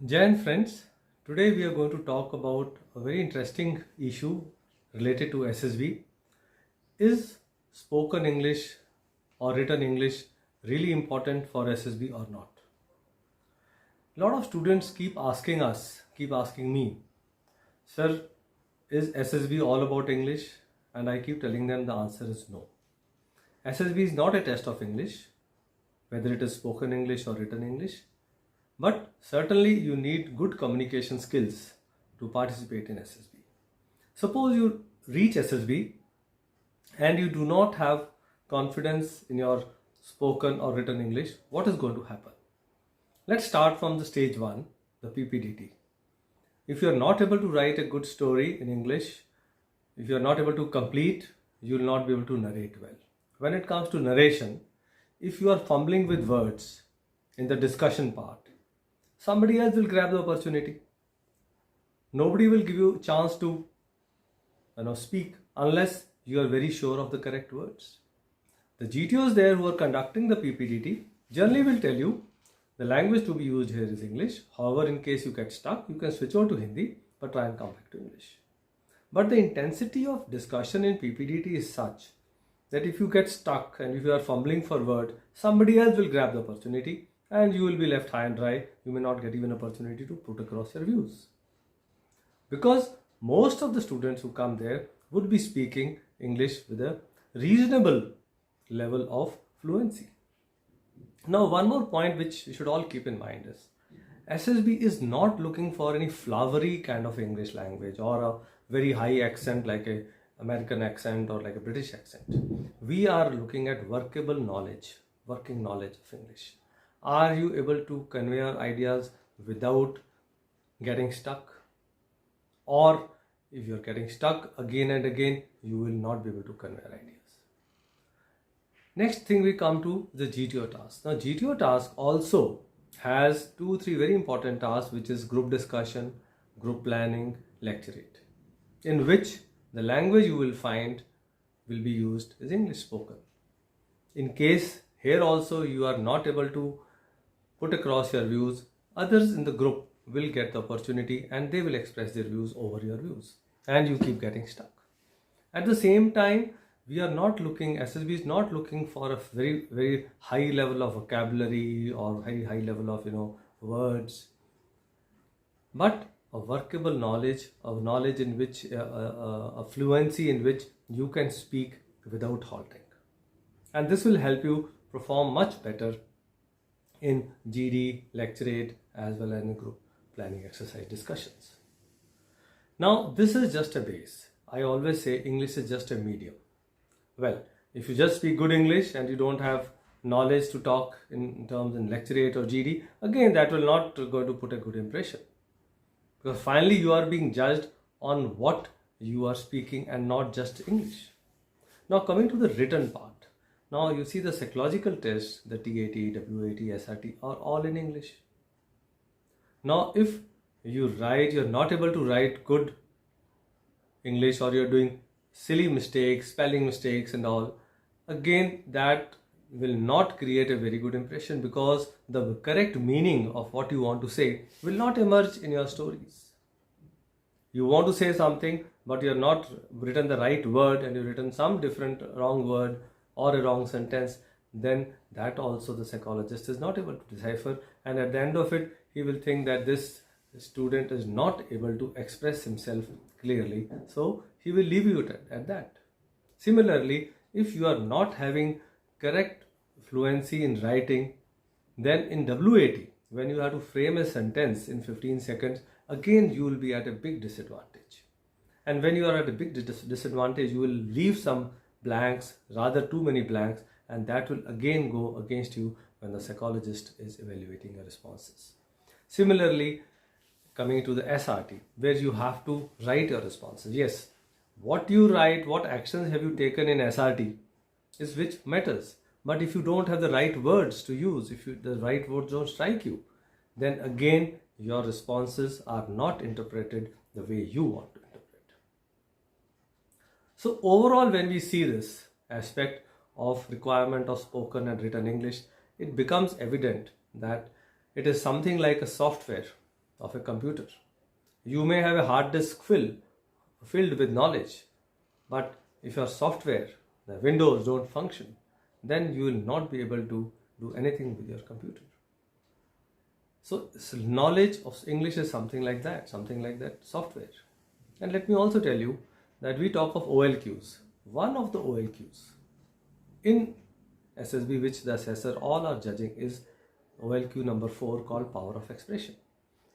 Jai and friends, today we are going to talk about a very interesting issue related to SSB. Is spoken English or written English really important for SSB or not? A lot of students keep asking me, sir, is SSB all about English? And I keep telling them the answer is no. SSB is not a test of English, whether it is spoken English or written English. But certainly you need good communication skills to participate in SSB. Suppose you reach SSB and you do not have confidence in your spoken or written English, what is going to happen? Let's start from the stage 1, the PPDT. If you are not able to write a good story in English, if you are not able to complete, you will not be able to narrate well. When it comes to narration, if you are fumbling with words in the discussion part, somebody else will grab the opportunity. Nobody will give you a chance to speak unless you are very sure of the correct words. The GTOs there who are conducting the PPDT generally will tell you the language to be used here is English. However, in case you get stuck, you can switch over to Hindi but try and come back to English. But the intensity of discussion in PPDT is such that if you get stuck and if you are fumbling for word, somebody else will grab the opportunity and you will be left high and dry. You may not get even an opportunity to put across your views. Because most of the students who come there would be speaking English with a reasonable level of fluency. Now, one more point which you should all keep in mind is SSB is not looking for any flowery kind of English language or a very high accent like a American accent or like a British accent. We are looking at workable knowledge, working knowledge of English. Are you able to convey your ideas without getting stuck? Or if you're getting stuck again and again, you will not be able to convey your ideas. Next thing we come to the GTO task. Now GTO task also has 2-3 very important tasks, which is group discussion, group planning, lecturate, in which the language you will find will be used is English spoken. In case here also you are not able to put across your views, others in the group will get the opportunity and they will express their views over your views and you keep getting stuck. At the same time, we are not looking, SSB is not looking for a very, very high level of vocabulary or very high level of, words, but a workable knowledge, a knowledge in which, a fluency in which you can speak without halting. And this will help you perform much better in GD, lecturate, as well as in group planning exercise discussions. Now, this is just a base. I always say English is just a medium. Well, if you just speak good English and you don't have knowledge to talk in terms in lecturate or GD, again, that will not going to put a good impression. Because finally, you are being judged on what you are speaking and not just English. Now, coming to the written part. Now, you see the psychological tests, the TAT, WAT, SRT are all in English. Now, if you're not able to write good English or you're doing silly mistakes, spelling mistakes and all, again, that will not create a very good impression because the correct meaning of what you want to say will not emerge in your stories. You want to say something, but you're not written the right word and you've written some different wrong word or a wrong sentence, then that also the psychologist is not able to decipher, and at the end of it, he will think that this student is not able to express himself clearly, so he will leave you at that. Similarly, if you are not having correct fluency in writing, then in WAT, when you have to frame a sentence in 15 seconds, again you will be at a big disadvantage. And when you are at a big disadvantage, you will leave some blanks, rather too many blanks, and that will again go against you when the psychologist is evaluating your responses. Similarly, coming to the SRT, where you have to write your responses. Yes, what you write, what actions have you taken in SRT is which matters. But if you don't have the right words to use, if the right words don't strike you, then again your responses are not interpreted the way you want to interpret. So overall, when we see this aspect of requirement of spoken and written English, it becomes evident that it is something like a software of a computer. You may have a hard disk filled with knowledge, but if your software, the Windows don't function, then you will not be able to do anything with your computer. So knowledge of English is something like that software. And let me also tell you that we talk of OLQs. One of the OLQs in SSB, which the assessor all are judging, is OLQ number 4, called power of expression.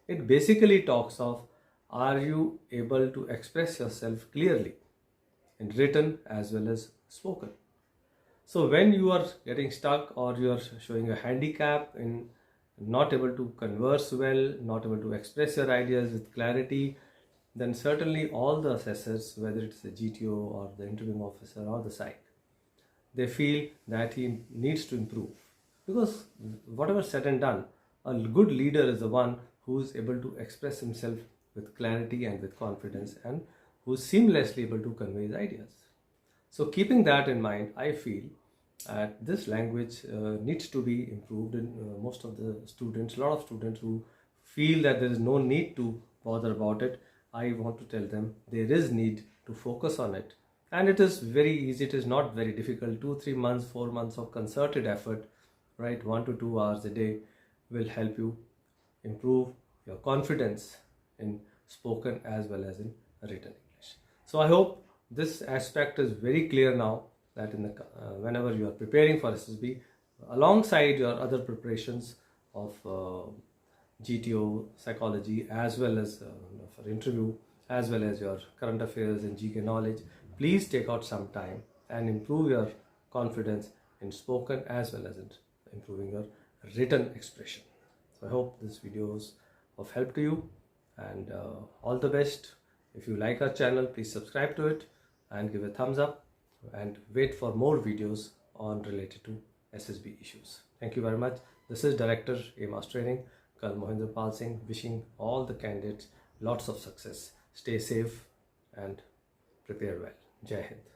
It basically talks of, are you able to express yourself clearly in written as well as spoken? So when you are getting stuck or you are showing a handicap in not able to converse well, not able to express your ideas with clarity, then certainly all the assessors, whether it's the GTO or the interviewing officer or the psych, they feel that he needs to improve. Because whatever said and done, a good leader is the one who is able to express himself with clarity and with confidence, and who is seamlessly able to convey his ideas. So keeping that in mind, I feel that this language needs to be improved in most of the students. A lot of students who feel that there is no need to bother about it, I want to tell them there is need to focus on it. And it is very easy, it is not very difficult. 2-3 months, 4 months of concerted effort, right, 1 to 2 hours a day will help you improve your confidence in spoken as well as in written English. So I hope this aspect is very clear now, that in the whenever you are preparing for SSB, alongside your other preparations of GTO, psychology, as well as for interview, as well as your current affairs and GK knowledge, please take out some time and improve your confidence in spoken as well as in improving your written expression. So I hope this video is of help to you, and all the best. If you like our channel, please subscribe to it and give a thumbs up, and wait for more videos on related to SSB issues. Thank you very much. This is Director AMAS Training, Colonel Mohinder Pal Singh, wishing all the candidates lots of success. Stay safe and prepare well. Jai Hind.